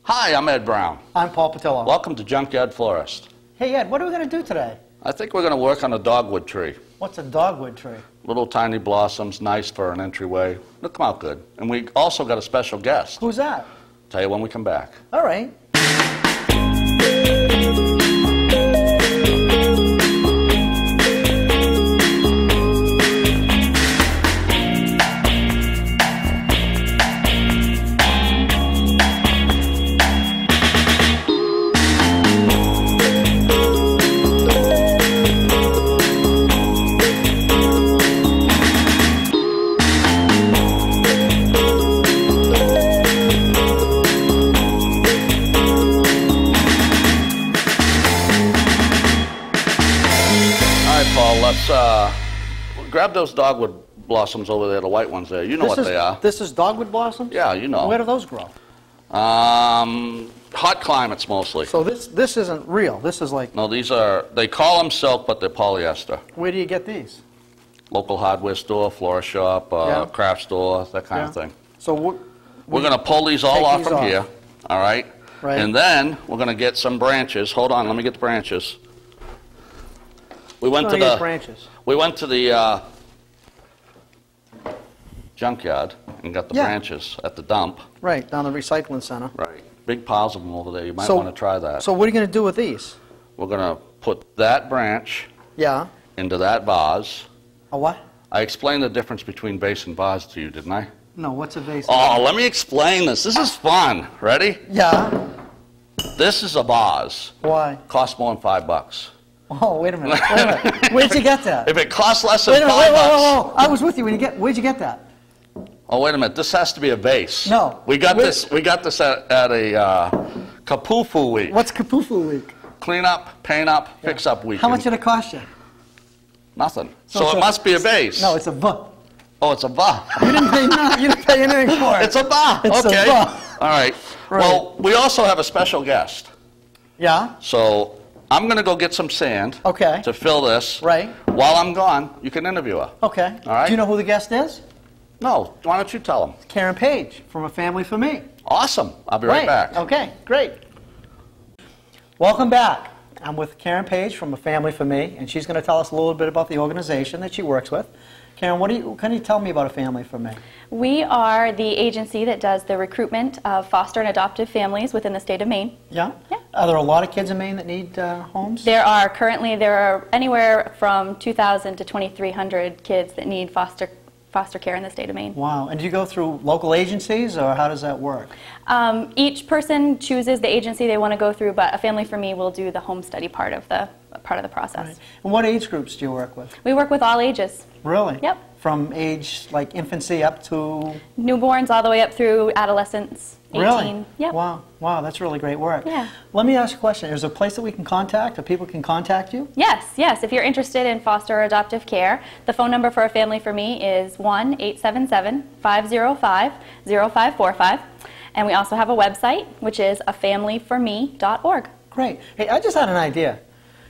Hi, I'm Ed Brown. I'm Paul Patillo. Welcome to Junkyard Florist. Hey Ed, what are we going to do today? I think we're going to work on a dogwood tree. What's a dogwood tree? Little tiny blossoms, nice for an entryway. They'll come out good. And we also got a special guest. Who's that? Tell you when we come back. All right. Let's grab those dogwood blossoms over there, the white ones there. You know what they are. This is dogwood blossoms? Yeah, you know. Where do those grow? Hot climates mostly. So this isn't real. This is like... No, these are, they call them silk, but they're polyester. Where do you get these? Local hardware store, florist shop, craft store, that kind of thing. So we're going to pull these all off from here, all right? Right. And then we're going to get some branches. Hold on, let me get the branches. We went to the junkyard and got the branches at the dump. Right, down the recycling center. Right. Big piles of them over there. You might want to try that. So what are you going to do with these? We're going to put that branch into that vase. A what? I explained the difference between vase and vase to you, didn't I? No, what's a vase? Oh, let me explain this. This is fun. Ready? Yeah. This is a vase. Why? Costs more than $5. Oh, wait a minute. Wait a minute. Where'd you get that? If it costs less than $5. Whoa. I was with you. Where'd you get that? Oh, wait a minute. This has to be a vase. No. We got this at a Kapufu week. What's Kapufu week? Clean up, paint up, fix up week. How much did it cost you? Nothing. So it must be a vase. No, it's a va. Oh, it's a va. You didn't pay nothing. You didn't pay anything for it. It's a va. Okay. A va. All right. Well, we also have a special guest. Yeah? So I'm going to go get some sand to fill this. Right. While I'm gone, you can interview her. Okay. All right. Do you know who the guest is? No. Why don't you tell them? Karen Page from A Family for Me. Awesome. I'll be right back. Okay, great. Welcome back. I'm with Karen Page from A Family for Me, and she's going to tell us a little bit about the organization that she works with. Karen, what can you tell me about A Family for Me? We are the agency that does the recruitment of foster and adoptive families within the state of Maine. Yeah? Yeah. Are there a lot of kids in Maine that need homes? There are anywhere from 2,000 to 2,300 kids that need foster care in the state of Maine. Wow. And do you go through local agencies, or how does that work? Each person chooses the agency they want to go through, but A Family for Me will do the home study part of the process. Right. And what age groups do you work with? We work with all ages. Really? Yep. From age like infancy up to? Newborns all the way up through adolescence, 18. Really? Yep. Wow, that's really great work. Yeah. Let me ask you a question. Is there a place that we can contact, or people can contact you? Yes. If you're interested in foster or adoptive care, the phone number for A Family for Me is 1-877-505-0545. And we also have a website, which is afamilyforme.org. Great. Hey, I just had an idea.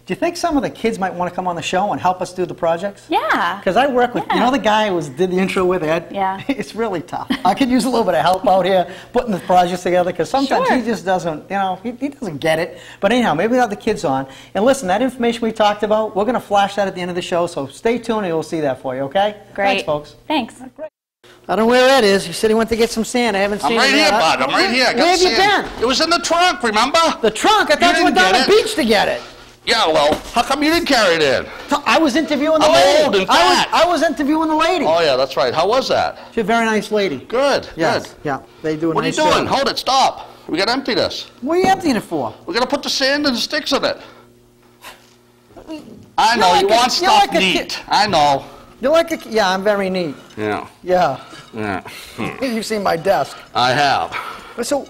Do you think some of the kids might want to come on the show and help us do the projects? Yeah. Because I work with, you know the guy who did the intro with Ed? Yeah. It's really tough. I could use a little bit of help out here putting the projects together, because sometimes he just doesn't, he doesn't get it. But anyhow, maybe we'll have the kids on. And listen, that information we talked about, we're going to flash that at the end of the show, so stay tuned and we'll see that for you, okay? Great. Thanks, folks. Thanks. Great. I don't know where Ed is. He said he went to get some sand. I haven't seen him. I'm right here, bud. I'm right here. Where have you been? It was in the trunk, remember? The trunk? I thought you went down the beach to get it. Yeah, well, how come you didn't carry it in? I was interviewing the lady. I'm old and fat. I was interviewing the lady. Oh, yeah, that's right. How was that? She's a very nice lady. Good, yes. good. Yeah, they do a nice job. What are you doing? Hold it, stop. We got to empty this. What are you emptying it for? We're going to put the sand and the sticks in it. I know, you want stuff neat. I know. You're like a... Yeah, I'm very neat. Yeah. Yeah. Yeah. You've seen my desk. I have. So,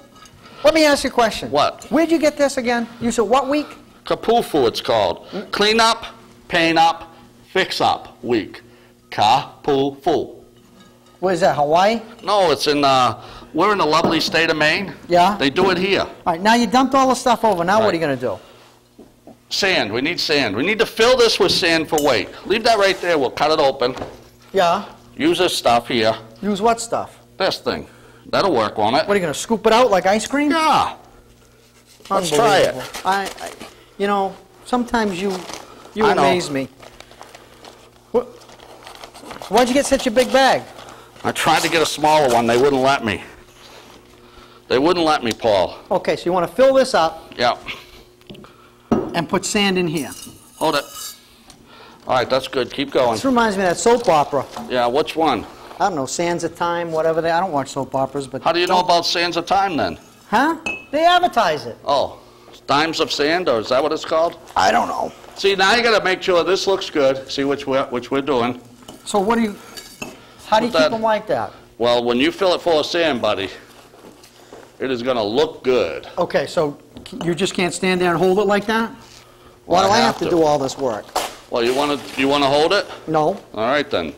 let me ask you a question. What? Where'd you get this again? You said what week? Kapufu, it's called. Clean up, paint up, fix up week. Kapufu. What is that, Hawaii? No, it's in, we're in the lovely state of Maine. Yeah? They do it here. All right, now you dumped all the stuff over. Now what are you going to do? Sand. We need sand. We need to fill this with sand for weight. Leave that right there. We'll cut it open. Yeah? Use this stuff here. Use what stuff? This thing. That'll work, won't it? What, are you going to scoop it out like ice cream? Yeah. Let's try it. You know, sometimes you amaze me. Why'd you get such a big bag? I tried to get a smaller one. They wouldn't let me. They wouldn't let me, Paul. Okay, so you want to fill this up. Yeah. And put sand in here. Hold it. All right, that's good. Keep going. This reminds me of that soap opera. Yeah, which one? I don't know, Sands of Time, whatever I don't watch soap operas, but... How do you know about Sands of Time, then? Huh? They advertise it. Oh, Dimes of Sand, or is that what it's called? I don't know. See, now you got to make sure this looks good. See which we're doing. So what do you... How do you keep them like that? Well, when you fill it full of sand, buddy, it is going to look good. Okay, so you just can't stand there and hold it like that? Why do I have to do all this work? Well, you want to hold it? No. All right, then.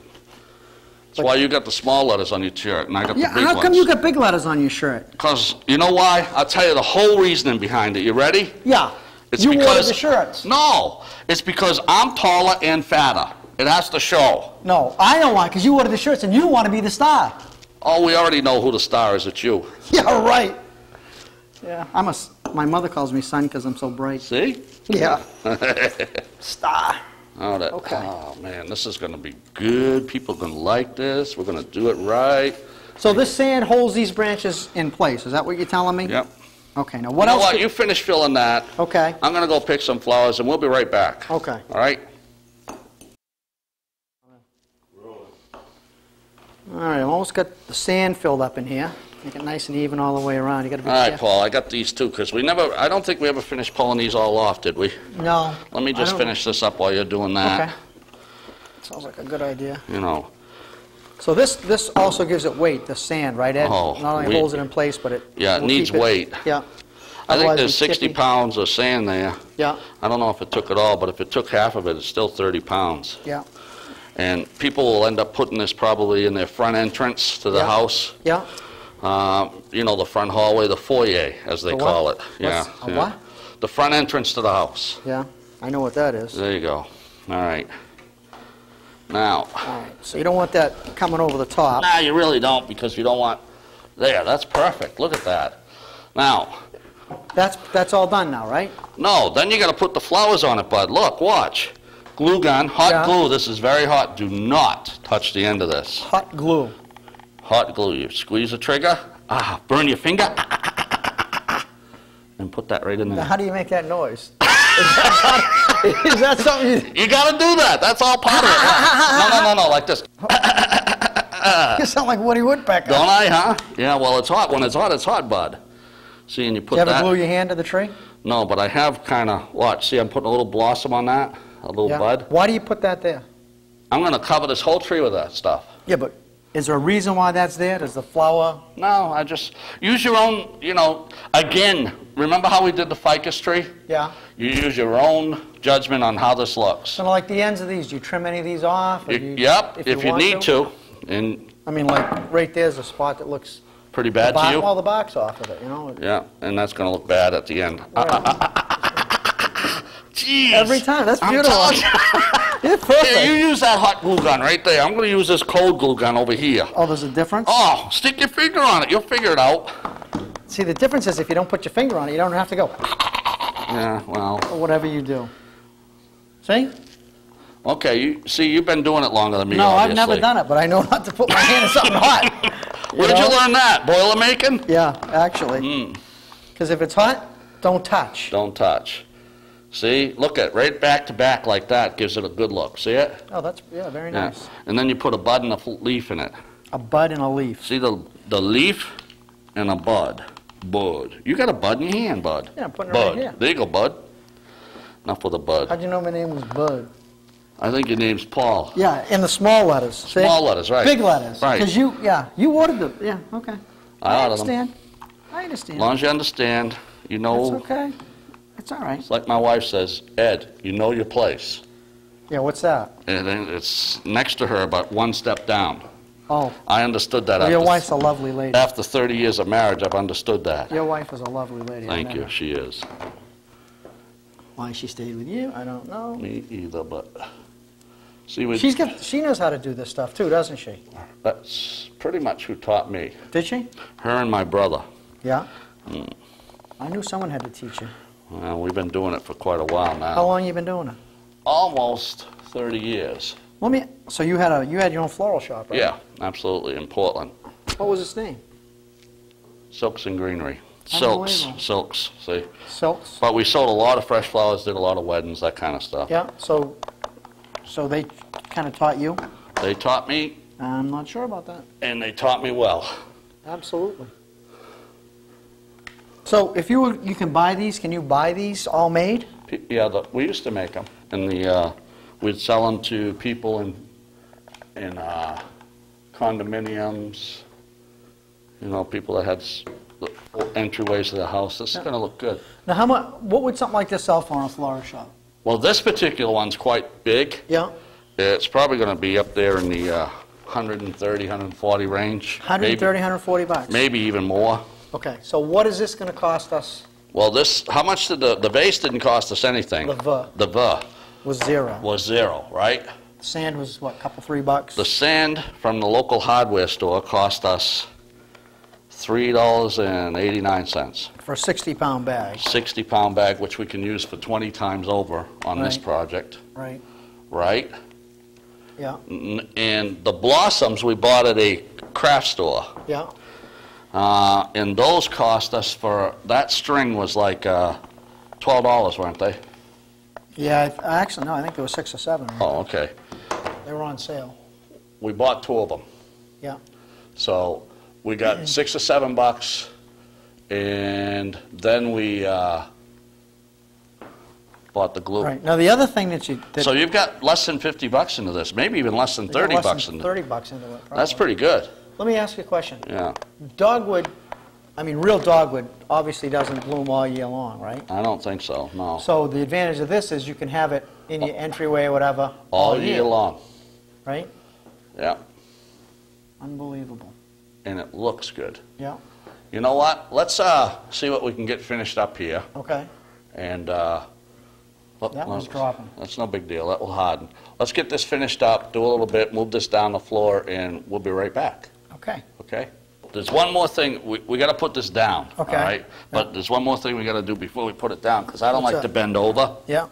That's why you got the small letters on your shirt, and I got the big ones. How come you got big letters on your shirt? Because, you know why? I'll tell you the whole reasoning behind it. You ready? Yeah. You ordered the shirts. No. It's because I'm taller and fatter. It has to show. No, I don't want, because you ordered the shirts and you want to be the star. Oh, we already know who the star is. It's you. Yeah, right. Yeah. My mother calls me son because I'm so bright. See? Yeah. Star. Okay. Oh, man, this is going to be good. People are going to like this. We're going to do it right. So this sand holds these branches in place. Is that what you're telling me? Yep. Okay, now what else? You know what? You finish filling that. Okay. I'm going to go pick some flowers, and we'll be right back. Okay. All right? All right, I've almost got the sand filled up in here. Make it nice and even all the way around. You got to be careful. All right, careful. Paul, I got these too, because I don't think we ever finished pulling these all off, did we? No. Let me just finish this up while you're doing that. Okay. Sounds like a good idea. You know. So this also gives it weight, the sand, right, Ed? Oh, not only holds it in place, but it it needs weight. Yeah. I think there's 60 pounds of sand there. Yeah. I don't know if it took it all, but if it took half of it, it's still 30 pounds. Yeah. And people will end up putting this probably in their front entrance to the house. Yeah. You know, the front hallway, the foyer, as they call it. Yeah. What? The front entrance to the house. Yeah, I know what that is. There you go. All right. Now. All right. So you don't want that coming over the top. Nah, you really don't, because you don't want... There, that's perfect. Look at that. Now. That's all done now, right? No, then you got to put the flowers on it, bud. Look, watch. Glue gun, hot glue. This is very hot. Do not touch the end of this. Hot glue. Hot glue. You squeeze the trigger. Burn your finger. And put that right in there. Now, how do you make that noise? Is that something you got to do that. That's all part of it. No, like this. You sound like Woody Woodpecker. Don't I, huh? Yeah, well, it's hot. When it's hot, bud. See, and you put that. Do you ever glue your hand to the tree? No, but I have kind of, watch. See, I'm putting a little blossom on that. A little bud. Why do you put that there? I'm going to cover this whole tree with that stuff. Yeah, but is there a reason why that's there? Does the flower... No, I just... Use your own, you know... Again, remember how we did the ficus tree? Yeah. You use your own judgment on how this looks. So like the ends of these, do you trim any of these off? Yep, if you need to. And I mean, like, right there's a spot that looks... Pretty bad to you? All the bark's off of it, you know? Yeah, and that's going to look bad at the end. Jeez. Every time. That's beautiful. You're perfect. Here, you use that hot glue gun right there. I'm going to use this cold glue gun over here. Oh, there's a difference? Oh, stick your finger on it. You'll figure it out. See, the difference is if you don't put your finger on it, you don't have to go. Yeah, well. Or whatever you do. See? Okay, you've been doing it longer than me, No, obviously. I've never done it, but I know not to put my hand in something hot. Where did you learn that? Boiler making? Yeah, actually. Because if it's hot, don't touch. Don't touch. See? Look at it. Right back to back like that gives it a good look. See it? Oh, that's, very nice. And then you put a bud and a leaf in it. A bud and a leaf. See the leaf and a bud. Bud. You got a bud in your hand, bud. Yeah, I'm putting it right here. There you go, bud. Enough with the bud. How'd you know my name was Bud? I think your name's Paul. Yeah, in the small letters. See? Small letters, right. Big letters. Right. Because you ordered them. Yeah, okay. I understand. I understand. As long as you understand, you know. It's okay. It's all right. It's like my wife says, Ed, you know your place. Yeah, what's that? And it's next to her, but one step down. Oh. I understood that. Well, your wife's a lovely lady. After 30 years of marriage, I've understood that. Your wife is a lovely lady. Thank you, she is. Why she stayed with you, I don't know. Me either, but... See, she knows how to do this stuff too, doesn't she? That's pretty much who taught me. Did she? Her and my brother. Yeah. I knew someone had to teach you. Well, we've been doing it for quite a while now. How long you been doing it? Almost 30 years. So you had your own floral shop, right? Yeah, absolutely, in Portland. What was its name? Silks and Greenery. Unbelievable. Silks, see? Silks. But we sold a lot of fresh flowers, did a lot of weddings, that kind of stuff. Yeah, so they kind of taught you? They taught me. I'm not sure about that. And they taught me well. Absolutely. So if you can buy these, can you buy these all made? Yeah, we used to make them. And we'd sell them to people in condominiums, people that had entryways to the house. This is going to look good. Now, what would something like this sell for in a florist shop? Well, this particular one's quite big. Yeah. It's probably going to be up there in the 130, 140 range. 130, 140 bucks? Maybe even more. Okay, so what is this going to cost us? Well, how much did the vase didn't cost us anything. The vase was zero. Was zero, right? The sand was, what, a couple, $3? The sand from the local hardware store cost us $3.89. For a 60-pound bag. 60-pound bag, which we can use for 20 times over on this project. Right. Right? Yeah. And the blossoms we bought at a craft store. Yeah. And those cost us that string was like $12, weren't they? Yeah, actually, no, I think there was 6 or 7. Right? Oh, okay. They were on sale. We bought 2 of them. Yeah. So we got $6 or $7, and then we bought the glue. Right. Now the other thing that so you've got less than $50 into this, maybe even less than $30 into it. $30 into it. Probably. That's pretty good. Let me ask you a question. Yeah. Dogwood, real dogwood obviously doesn't bloom all year long, right? I don't think so, no. So the advantage of this is you can have it in your entryway or whatever all year long. Right? Yeah. Unbelievable. And it looks good. Yeah. You know what? Let's see what we can get finished up here. Okay. And that one's dropping. That's no big deal. That will harden. Let's get this finished up, do a little bit, move this down the floor, and we'll be right back. Okay. Okay? There's one more thing. We got to put this down. Okay. All right? But there's one more thing we got to do before we put it down, because I don't like to bend over. Yeah.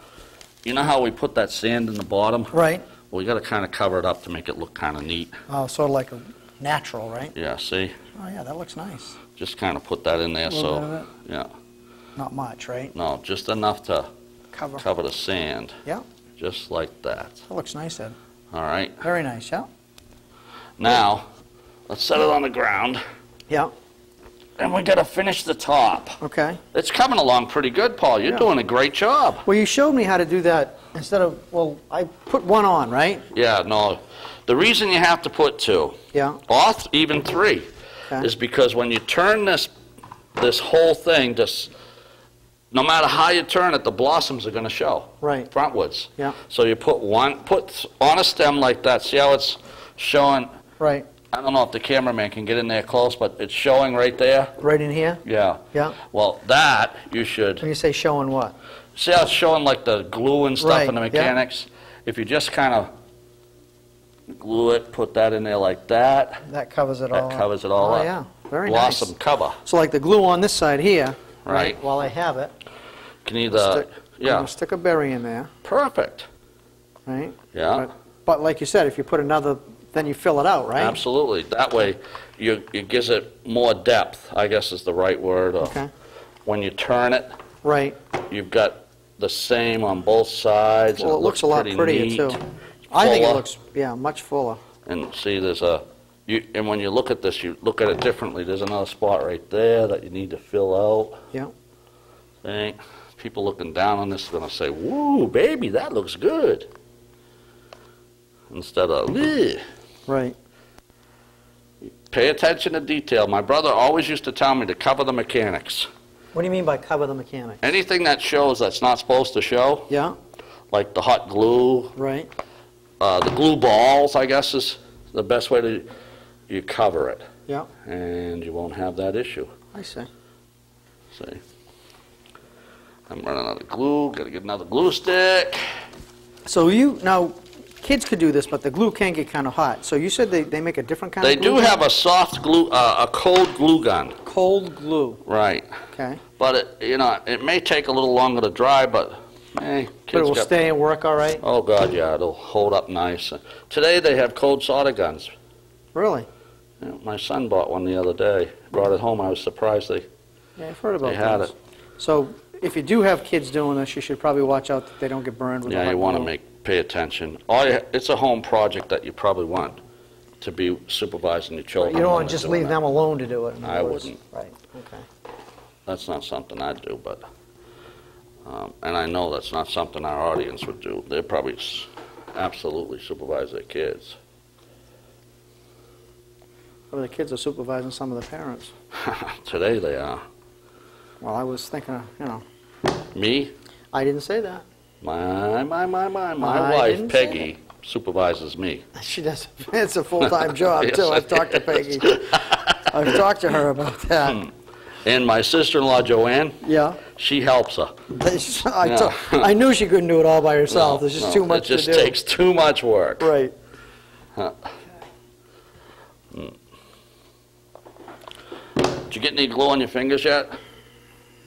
You know how we put that sand in the bottom? Right. Well, we got to kind of cover it up to make it look kind of neat. Oh, sort of like a natural, right? Yeah, see? Oh, yeah, that looks nice. Just kind of put that in there. A little bit of it? Yeah. Not much, right? No, just enough to cover the sand. Yeah. Just like that. That looks nice, Ed. All right. Very nice, yeah. Now, let's set it on the ground. Yeah. And we got to finish the top. Okay. It's coming along pretty good, Paul. You're doing a great job. Well, you showed me how to do that instead of, I put one on, right? Yeah, no. The reason you have to put 2, or even 3, is because when you turn this whole thing, no matter how you turn it, the blossoms are going to show. Right. Frontwards. Yeah. So you put on a stem like that. See how it's showing? Right. I don't know if the cameraman can get in there close, but it's showing right there. Right in here? Yeah. Yeah. Well, that you should. When you say showing what? See how it's showing like the glue and stuff Right, and the mechanics? If you just kind of glue it, put that in there like that. That covers it all up. That covers it all up. Oh, yeah. Very nice. Blossom cover. So like the glue on this side here, Right. while I have it, Can either, I'm going to stick a berry in there, Perfect. right? Yeah. But like you said, if you put another, then you fill it out, right? Absolutely. That way, it gives it more depth, I guess is the right word. Okay. When you turn it, Right. you've got the same on both sides. Well, and it looks a lot pretty prettier neat, too. I think it fuller. looks, much fuller. And see, and when you look at this, you look at it differently. There's another spot right there that you need to fill out. Yeah. See? People looking down on this are going to say, "Woo, baby, that looks good." Instead of, "Bleh." Right. Pay attention to detail. My brother always used to tell me to cover the mechanics. What do you mean by cover the mechanics? Anything that shows that's not supposed to show, Yeah. like the hot glue, Right. the glue balls, I guess is the best way to, you cover it. Yeah. And you won't have that issue. I see. See? I'm running out of glue. Got to get another glue stick. So now, kids could do this, but the glue can get kind of hot. So you said they make a different kind They of glue do have a soft glue, a cold glue gun. Cold glue. Right. Okay. But it may take a little longer to dry, but kids but it will stay and work all right? Oh, God, yeah. It'll hold up nice. Today they have cold solder guns. Really? Yeah, my son bought one the other day. Brought it home. I was surprised Yeah, I've heard about they had those. it. So if you do have kids doing this, you should probably watch out that they don't get burned with Yeah, you want to pay attention. It's a home project that you probably want to be supervising your children. You don't want to just leave them alone to do it. I wouldn't. Right, okay. That's not something I'd do, but, and I know that's not something our audience would do. They'd probably absolutely supervise their kids. Well, the kids are supervising some of the parents. Today they are. Well, I was thinking of, Me? I didn't say that. My wife, Peggy, supervises me. She does. It's a full-time job, Yes, too. I've talked to Peggy. I've talked to her about that. And my sister-in-law, Joanne, Yeah. she helps her. I knew she couldn't do it all by herself. No, There's just too much to do. It just takes too much work. Right. Did you get any glue on your fingers yet?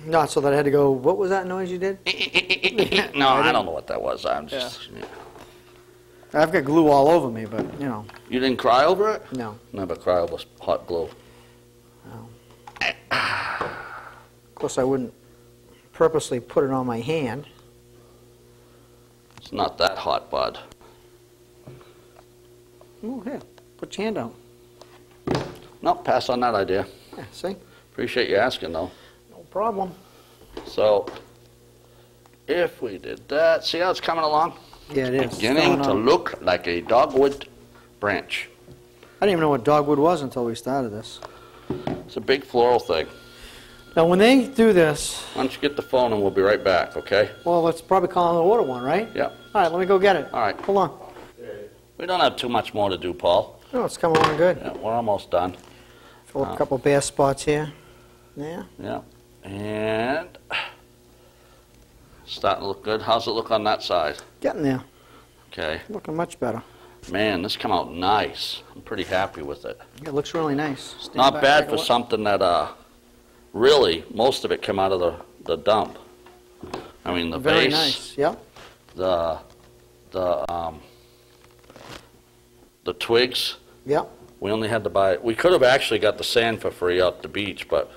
Not so that I had to go, what was that noise you did? No, I don't know what that was. I'm just... Yeah. I've got glue all over me, but, You didn't cry over it? No. Never cry over hot glue. No. Of course, I wouldn't purposely put it on my hand. It's not that hot, bud. Oh, here. Put your hand out. No, pass on that idea. Yeah, see? Appreciate you asking, though. No problem. So, if we did that, see how it's coming along? Yeah, it is. Beginning to look like a dogwood branch. I didn't even know what dogwood was until we started this. It's a big floral thing. Now, when they do this... Why don't you get the phone and we'll be right back, okay? Well, let's probably call it the water one, right? Yeah. All right, let me go get it. All right. Hold on. We don't have too much more to do, Paul. Oh, it's coming along good. Yeah, we're almost done. Fill up a couple bare spots here. Yeah. Yeah. And... starting to look good. How's it look on that side? Getting there. Okay. Looking much better. Man, this come out nice. I'm pretty happy with it. It looks really nice. Stand Not back, bad take a for look. something that, really, most of it came out of the dump. I mean, the Very base, nice. Yep. the twigs. Yep. We only had to buy. We could have actually got the sand for free out the beach, but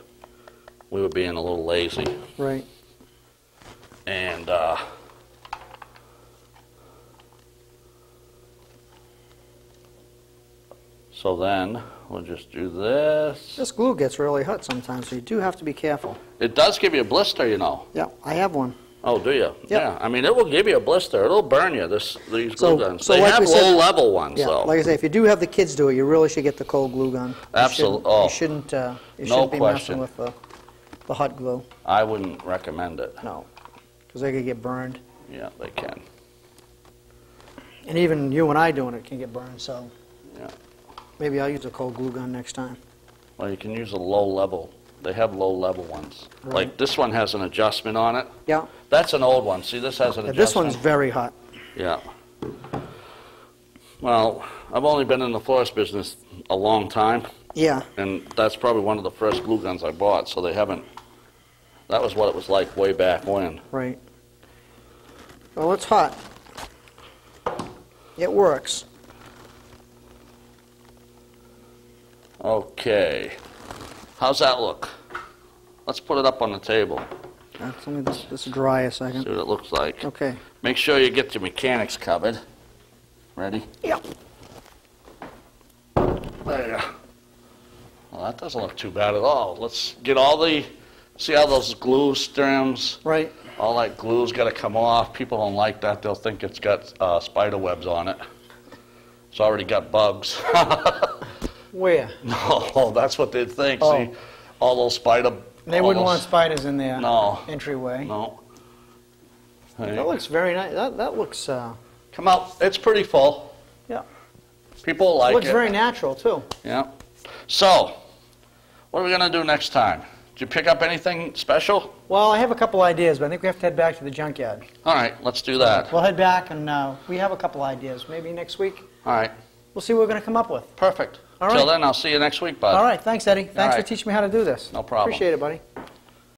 we were being a little lazy. Right. And so then we'll just do this. This glue gets really hot sometimes, so you do have to be careful. It does give you a blister, you know. Yeah, I have one. Oh, do you? Yep. Yeah. I mean, it will give you a blister. It'll burn you. These glue guns. So they like have we said- low-level ones, Yeah, though. like I say, if you do have the kids do it, you really should get the cold glue gun. Absolutely. You shouldn't be question. messing with the hot glue. I wouldn't recommend it. No, because they could get burned. Yeah, they can. And even you and I doing it can get burned, so Yeah. maybe I'll use a cold glue gun next time. Well, you can use a low-level. They have low-level ones. Right. Like this one has an adjustment on it. Yeah. That's an old one. See, this has an adjustment. This one's very hot. Yeah. Well, I've only been in the florist business a long time, Yeah. and that's probably one of the first glue guns I bought, so they haven't... That was what it was like way back when. Right. Well, it's hot. It works. Okay. How's that look? Let's put it up on the table. Let me this dry a second. See what it looks like. Okay. Make sure you get your mechanics covered. Ready? Yep. There. Well, that doesn't look too bad at all. Let's get all the... See how those glue stems? Right. All that glue's got to come off. People don't like that. They'll think it's got spider webs on it. It's already got bugs. Where? No, that's what they'd think. Oh. See, all those spider... They wouldn't want spiders in their No. entryway. No. Hey. That looks very nice. That looks... Come out. It's pretty full. Yeah. People like it. Looks very natural, too. Yeah. So, what are we going to do next time? Did you pick up anything special? Well, I have a couple ideas, but I think we have to head back to the junkyard. All right, let's do that. We'll head back, and we have a couple ideas. Maybe next week All right. we'll see what we're going to come up with. Perfect. All right. Till then, I'll see you next week, bud. All right. Thanks, Eddie. Thanks for right. teaching me how to do this. No problem. Appreciate it, buddy.